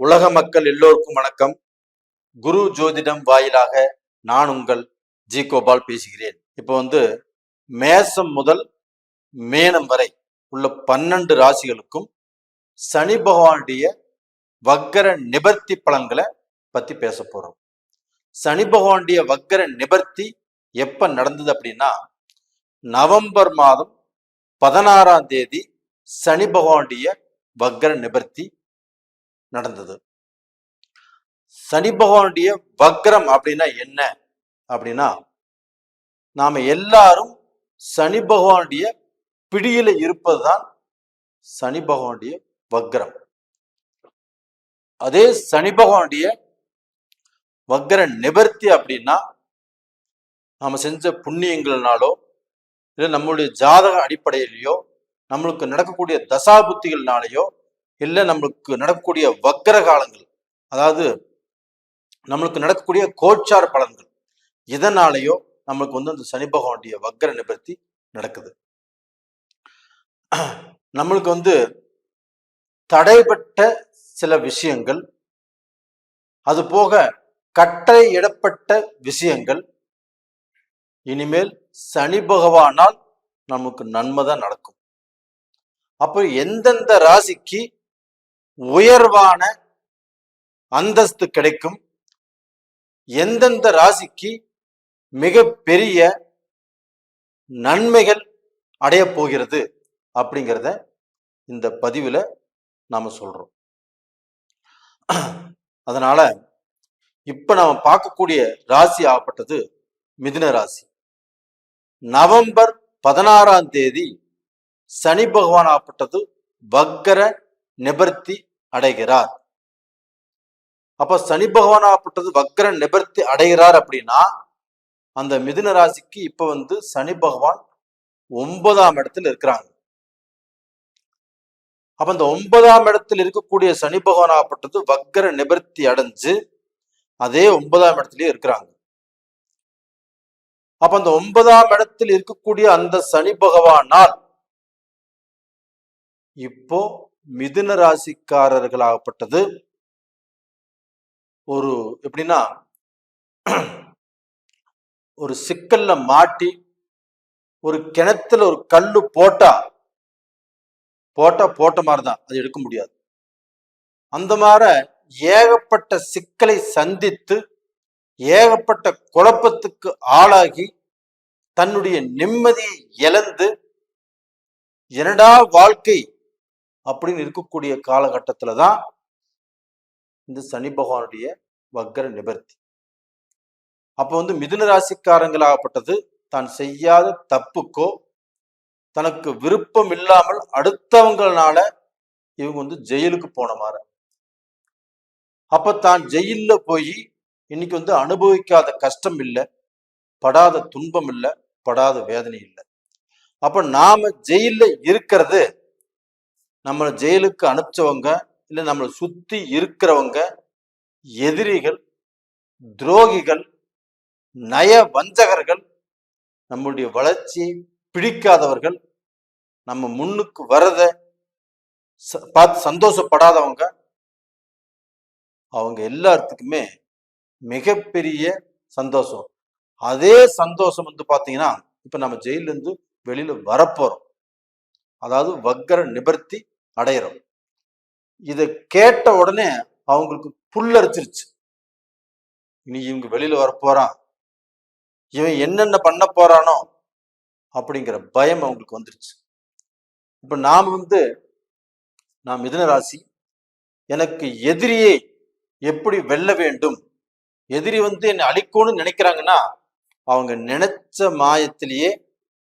உலக மக்கள் எல்லோருக்கும் வணக்கம். குரு ஜோதிடம் வாயிலாக நான் உங்கள் ஜி கோபால் பேசுகிறேன். இப்போ மேசம் முதல் மேனம் வரை உள்ள 12 ராசிகளுக்கும் சனி பகவானுடைய வக்கர நிபர்த்தி பலன்களை பத்தி பேச போறோம். சனி பகவானுடைய வக்கர நிபர்த்தி எப்ப நடந்தது அப்படின்னா, நவம்பர் மாதம் 16ஆம் தேதி சனி பகவானுடைய வக்கர நிபர்த்தி நடந்தது. சனி பகவானுடைய வக்ரம் அப்படின்னா என்ன அப்படின்னா, நாம எல்லாரும் சனி பகவானுடைய பிடியில இருப்பதுதான் சனி பகவானுடைய வக்ரம். அதே சனி பகவானுடைய வக்ர நிவர்த்தி அப்படின்னா, நாம செஞ்ச புண்ணியங்கள்னாலோ இல்லை நம்மளுடைய ஜாதக அடிப்படையிலையோ, நம்மளுக்கு நடக்கக்கூடிய தசாபுத்திகள்னாலேயோ, இல்லை நம்மளுக்கு நடக்கக்கூடிய வக்ர காலங்கள், அதாவது நம்மளுக்கு நடக்கக்கூடிய கோச்சார பலன்கள், இதனாலேயோ நம்மளுக்கு அந்த சனி பகவானுடைய வக்ர நிவர்த்தி நடக்குது. நம்மளுக்கு தடைப்பட்ட சில விஷயங்கள், அது போக கட்டளையிடப்பட்ட விஷயங்கள் இனிமேல் சனி பகவானால் நமக்கு நன்மைதான் நடக்கும். அப்போ எந்தெந்த ராசிக்கு உயர்வான அந்தஸ்து கிடைக்கும், எந்தெந்த ராசிக்கு மிக பெரிய நன்மைகள் அடைய போகிறது அப்படிங்கிறத இந்த பதிவில் நாம சொல்றோம். அதனால இப்ப நாம பார்க்கக்கூடிய ராசி ஆகப்பட்டது மிதுன ராசி. நவம்பர் 16ஆம் தேதி சனி பகவான் ஆகப்பட்டது வக்கர நிபர்த்தி அடைகிறார். அப்ப சனி பகவான் ஆகப்பட்டது வக்கர நிபர்த்தி அடைகிறார் அப்படின்னா, அந்த மிதுன ராசிக்கு இப்ப சனி பகவான் 9ஆம் இடத்துல இருக்கிறாங்க. அப்ப அந்த 9ஆம் இடத்தில் இருக்கக்கூடிய சனி பகவான் ஆகப்பட்டது வக்கர நிபர்த்தி அடைஞ்சு அதே 9ஆம் இடத்திலேயே இருக்கிறாங்க. அப்ப அந்த 9ஆம் இடத்தில் இருக்கக்கூடிய அந்த சனி பகவானால் இப்போ மிதுன ராசிக்காரர்களாகப்பட்டது ஒரு எப்படின்னா, ஒரு சிக்கல்ல மாட்டி ஒரு கிணத்துல ஒரு கல்லு போட்ட மாதிரிதான், அது எடுக்க முடியாது. அந்த மாதிரி ஏகப்பட்ட சிக்கலை சந்தித்து ஏகப்பட்ட குழப்பத்துக்கு ஆளாகி தன்னுடைய நிம்மதியை இழந்து என்னடா வாழ்க்கை அப்படின்னு இருக்கக்கூடிய காலகட்டத்துலதான் இந்த சனி பகவானுடைய வக்கர நிபர்த்தி. அப்ப மிதுன ராசிக்காரங்களாகப்பட்டது தான் செய்யாத தப்புக்கோ தனக்கு விருப்பம் இல்லாமல் அடுத்தவங்களால இவங்க ஜெயிலுக்கு போன மாதிரி. அப்ப தான் ஜெயில போய் இன்னைக்கு அனுபவிக்காத கஷ்டம் இல்லை, படாத துன்பம் இல்லை, படாத வேதனை இல்லை. அப்ப நாம ஜெயில இருக்கிறது, நம்மளை ஜெயிலுக்கு அனுப்பிச்சவங்க இல்லை நம்மளை சுத்தி இருக்கிறவங்க எதிரிகள், துரோகிகள், நய வஞ்சகர்கள், நம்முடைய வளர்ச்சியை பிடிக்காதவர்கள், நம்ம முன்னுக்கு வரத பார்த்து சந்தோஷப்படாதவங்க, அவங்க எல்லாத்துக்குமே மிகப்பெரிய சந்தோஷம். அதே சந்தோஷம் பாத்தீங்கன்னா, இப்ப நம்ம ஜெயில இருந்து வெளியில வரப்போறோம், அதாவது வக்கர நிபர்த்தி அடையிறோம். இதை கேட்ட உடனே அவங்களுக்கு புல்லரிச்சிருச்சு. இனி இவங்க வெளியில வரப்போறான், இவன் என்னென்ன பண்ண போறானோ அப்படிங்கிற பயம் அவங்களுக்கு வந்துருச்சு. இப்ப நான் மிதுன ராசி, எனக்கு எதிரியை எப்படி வெல்ல வேண்டும், எதிரி என்னை அழிக்கணும்னு நினைக்கிறாங்கன்னா அவங்க நினைச்ச மாயத்திலேயே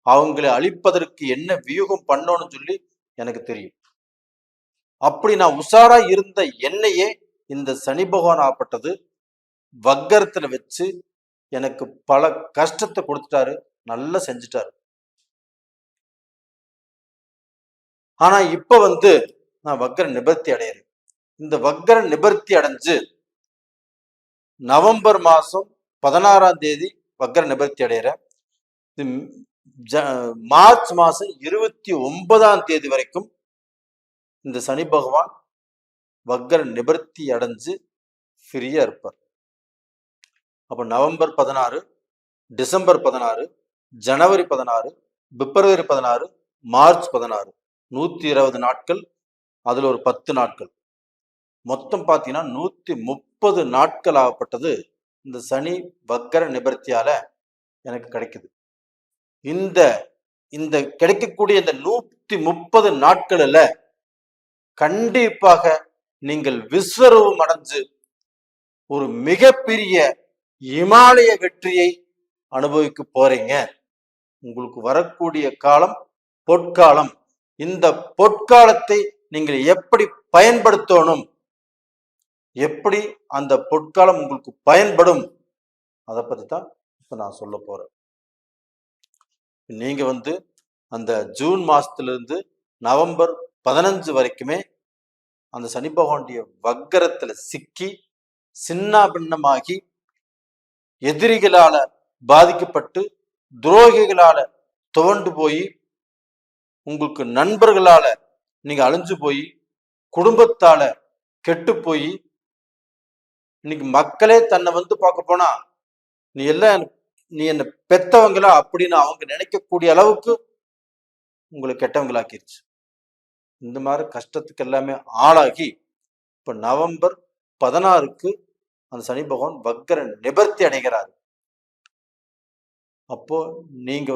அவங்களை அழிப்பதற்கு என்ன வியூகம் பண்ணணும்னு சொல்லி எனக்கு தெரியும். அப்படி நான் உஷாரா இருந்த என்னையே இந்த சனி பகவான் ஆகப்பட்டது வக்கரத்துல வச்சு எனக்கு பல கஷ்டத்தை கொடுத்துட்டாரு, நல்லா செஞ்சுட்டாரு. ஆனா இப்ப நான் வக்கர நிபர்த்தி அடையிறேன். இந்த வக்கர நிபர்த்தி அடைஞ்சு நவம்பர் மாசம் 16ஆம் தேதி வக்கர நிபர்த்தி அடையிறேன். மார்ச் மாசம் 29ஆம் தேதி வரைக்கும் இந்த சனி பகவான் வக்கர நிவர்த்தி அடைஞ்சு ஃப்ரீயா இருப்பார். அப்ப நவம்பர் 16, டிசம்பர் 16, ஜனவரி 16, பிப்ரவரி 16, மார்ச் 16, 120 நாட்கள். அதுல ஒரு 10 நாட்கள், மொத்தம் பார்த்தீங்கன்னா 130 நாட்கள் ஆகப்பட்டது இந்த சனி வக்கர நிவர்த்தியால எனக்கு கிடைக்குது. இந்த இந்த கிடைக்கக்கூடிய இந்த 130 நாட்கள்ல கண்டிப்பாக நீங்கள் விஸ்வரூபம் அடைஞ்சு ஒரு மிகப்பெரிய இமாலய வெற்றியை அனுபவிக்க போறீங்க. உங்களுக்கு வரக்கூடிய காலம் பொற்காலம். இந்த பொற்காலத்தை நீங்கள் எப்படி பயன்படுத்தணும், எப்படி அந்த பொற்காலம் உங்களுக்கு பயன்படும், அதை பத்தி தான் இப்ப நான் சொல்ல போறேன். நீங்க அந்த ஜூன் மாசத்திலிருந்து நவம்பர் 15 வரைக்குமே அந்த சனி பகவானுடைய வக்கரத்துல சிக்கி சின்ன பின்னமாகி எதிரிகளால பாதிக்கப்பட்டு துரோகிகளால துவண்டு போய் உங்களுக்கு நண்பர்களால நீங்க அழிஞ்சு போய் குடும்பத்தால கெட்டு போய் இன்னைக்கு மக்களே தன்னை பார்க்க போனா நீ என்ன பெத்தவங்களா அப்படின்னு அவங்க நினைக்கக்கூடிய அளவுக்கு உங்களை கெட்டவங்களாக்கிருச்சு. இந்த மாதிரி கஷ்டத்துக்கு எல்லாமே ஆளாகி இப்ப நவம்பர் 16க்கு அந்த சனி பகவான் வக்கர நிவர்த்தி அடைகிறார். அப்போ நீங்க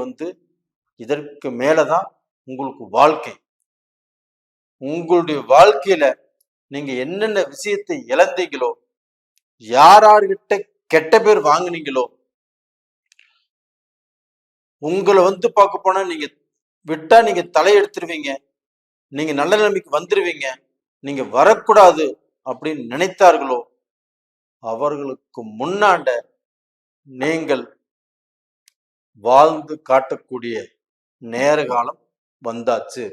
இதற்கு மேலதான் உங்களுக்கு வாழ்க்கை. உங்களுடைய வாழ்க்கையில நீங்க என்னென்ன விஷயத்தை இழந்தீங்களோ, யார்கிட்ட கெட்ட பேர் வாங்கினீங்களோ, உங்களை பார்க்க போனா நீங்க விட்டா நீங்க தலையெடுத்துருவீங்க, நீங்க நல்ல நிலைமைக்கு வந்துருவீங்க, நீங்க வரக்கூடாது அப்படின்னு நினைத்தார்களோ அவர்களுக்கு முன்னாண்ட நீங்கள் வாழ்ந்து காட்டக்கூடிய நேர காலம் வந்தாச்சு.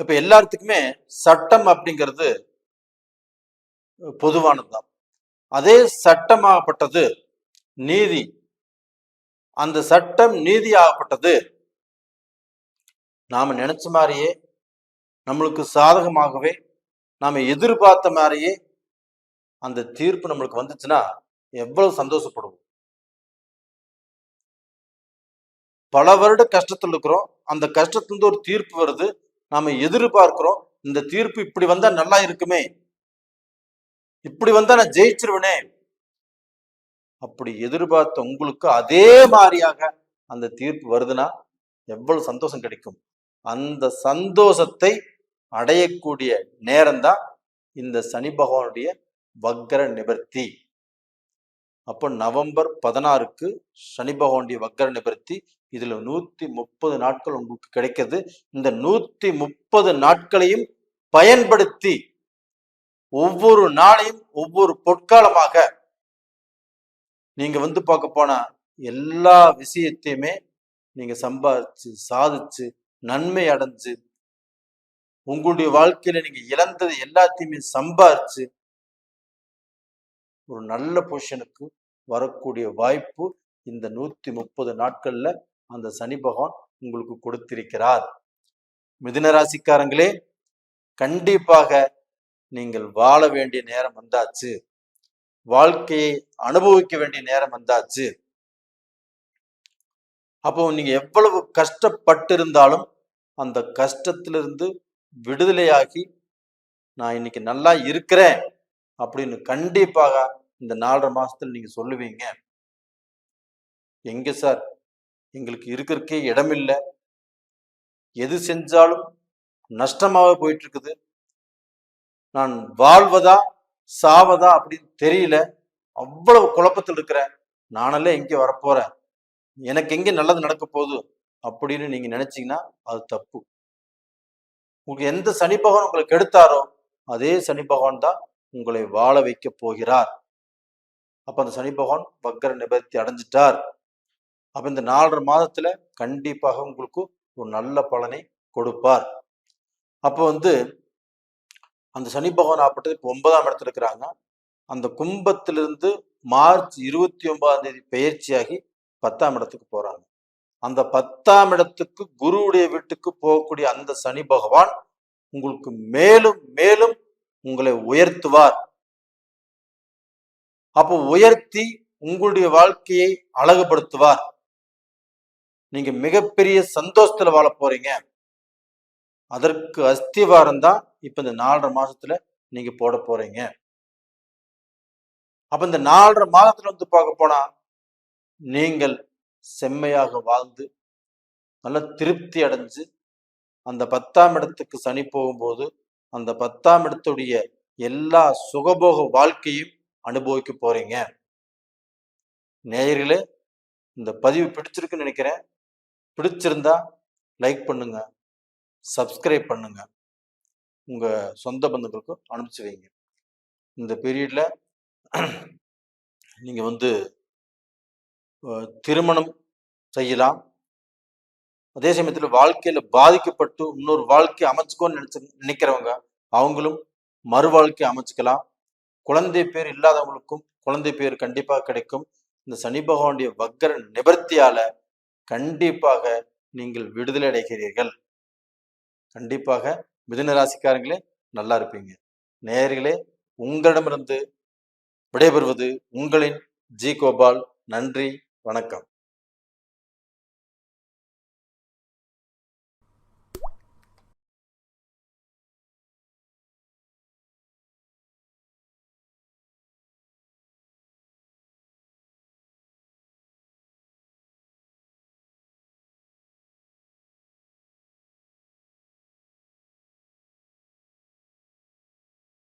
இப்ப எல்லாத்துக்குமே சட்டம் அப்படிங்கிறது பொதுவானதுதான். அதே சட்டமாகப்பட்டது நீதி. அந்த சட்டம் நீதி ஆகப்பட்டது நாம நினைச்ச மாதிரியே நம்மளுக்கு சாதகமாகவே நாம எதிர்பார்த்த மாதிரியே அந்த தீர்ப்பு நம்மளுக்கு வந்துச்சுன்னா எவ்வளவு சந்தோஷப்படுவோம். பல வருட கஷ்டத்துல இருக்கிறோம், அந்த கஷ்டத்துல ஒரு தீர்ப்பு வருது, நாம எதிர்பார்க்கிறோம் இந்த தீர்ப்பு இப்படி வந்தா நல்லா இருக்குமே, இப்படி வந்தா நான் ஜெயிச்சிருவனே. அப்படி எதிர்பார்த்த உங்களுக்கு அதே மாதிரியாக அந்த தீர்ப்பு வருதுன்னா எவ்வளவு சந்தோஷம் கிடைக்கும். அந்த சந்தோஷத்தை அடையக்கூடிய நேரம்தான் இந்த சனி பகவானுடைய வக்கர நிவர்த்தி. அப்போ நவம்பர் 16க்கு சனி பகவானுடைய வக்கர நிவர்த்தி. இதுல 130 நாட்கள் உங்களுக்கு கிடைக்கிறது. இந்த 130 நாட்களையும் பயன்படுத்தி ஒவ்வொரு நாளையும் ஒவ்வொரு பொற்காலமாக நீங்க பார்க்க போனா எல்லா விஷயத்தையுமே நீங்க சம்பாதிச்சு சாதிச்சு நன்மை அடைஞ்சு உங்களுடைய வாழ்க்கையில நீங்க இழந்தது எல்லாத்தையுமே சம்பாதிச்சு ஒரு நல்ல பொசிஷனுக்கு வரக்கூடிய வாய்ப்பு இந்த 130 நாட்கள்ல அந்த சனி பகவான் உங்களுக்கு கொடுத்திருக்கிறார். மிதுன ராசிக்காரங்களே, கண்டிப்பாக நீங்கள் வாழ வேண்டிய நேரம் வந்தாச்சு, வாழ்க்கையை அனுபவிக்க வேண்டிய நேரம் வந்தாச்சு. அப்போ நீங்க எவ்வளவு கஷ்டப்பட்டு இருந்தாலும் அந்த கஷ்டத்திலிருந்து விடுதலையாகி நான் இன்னைக்கு நல்லா இருக்கிறேன் அப்படின்னு கண்டிப்பாக இந்த 4.5 மாசத்துல நீங்க சொல்லுவீங்க. எங்க சார், எங்களுக்கு இருக்கிறதுக்கே இடம் இல்லை, எது செஞ்சாலும் நஷ்டமாக போயிட்டு இருக்குது, நான் வாழ்வதா சாவதா அப்படின்னு தெரியல, அவ்வளவு குழப்பத்தில் இருக்கிறேன், நானெல்லாம் எங்க வரப்போறேன், எனக்கு எங்க நல்லது நடக்க போகுது அப்படின்னு நீங்க நினைச்சீங்கன்னா அது தப்பு. உங்களுக்கு எந்த சனி பகவான் உங்களுக்கு எடுத்தாரோ அதே சனி பகவான் தான் உங்களை வாழ வைக்க போகிறார். அப்ப அந்த சனி பகவான் வக்கர நிவர்த்தி அடைஞ்சிட்டார். அப்ப இந்த 4.5 மாதத்துல கண்டிப்பாக உங்களுக்கு ஒரு நல்ல பலனை கொடுப்பார். அப்போ அந்த சனி பகவான் ஆப்பட்டது இப்போ 9ஆம் இடத்துல இருக்கிறாங்க. அந்த கும்பத்திலிருந்து மார்ச் 29ஆம் தேதி பெயர்ச்சியாகி 10ஆம் இடத்துக்கு போறாங்க. அந்த 10ஆம் இடத்துக்கு குருவுடைய வீட்டுக்கு போகக்கூடிய அந்த சனி பகவான் உங்களுக்கு மேலும் மேலும் உங்களை உயர்த்துவார். அப்போ உயர்த்தி உங்களுடைய வாழ்க்கையை அழகுபடுத்துவார். நீங்க மிகப்பெரிய சந்தோஷத்துல வாழ போறீங்க. அதற்கு அஸ்திவாரம் தான் இப்ப இந்த 4.5 மாசத்துல நீங்க போட போறீங்க. அப்ப இந்த 4.5 மாதத்துல வந்து பார்க்க போனா நீங்கள் செம்மையாக வாழ்ந்து நல்ல திருப்தி அடைஞ்சு அந்த 10ஆம் இடத்துக்கு சனி போகும்போது அந்த 10ஆம் இடத்துடைய எல்லா சுகபோக வாழ்க்கையும் அனுபவிக்க போறீங்க. நேயர்களே, இந்த பதிவு பிடிச்சிருக்குன்னு நினைக்கிறேன். பிடிச்சிருந்தா லைக் பண்ணுங்க, சப்ஸ்கிரைப் பண்ணுங்க, உங்க சொந்த பந்தங்களுக்கும் அனுப்பிச்சு வைங்க. இந்த பீரியட்ல நீங்க வந்து திருமணம் செய்யலாம். அதே சமயத்துல வாழ்க்கையில பாதிக்கப்பட்டு இன்னொரு வாழ்க்கை அமைச்சுக்கோன்னு நினைக்கிறவங்க அவங்களும் மறு வாழ்க்கை அமைச்சுக்கலாம். குழந்தை பேர் இல்லாதவங்களுக்கும் குழந்தை பேர் கண்டிப்பாக கிடைக்கும். இந்த சனி பகவானுடைய வக்கர நிவர்த்தியால கண்டிப்பாக நீங்கள் விடுதலை அடைகிறீர்கள். கண்டிப்பாக மிதுன ராசிக்காரங்களே நல்லா இருப்பீங்க. நேயர்களே, உங்களிடமிருந்து விடைபெறுவது உங்களின் ஜி கோபால். நன்றி, வணக்கம்.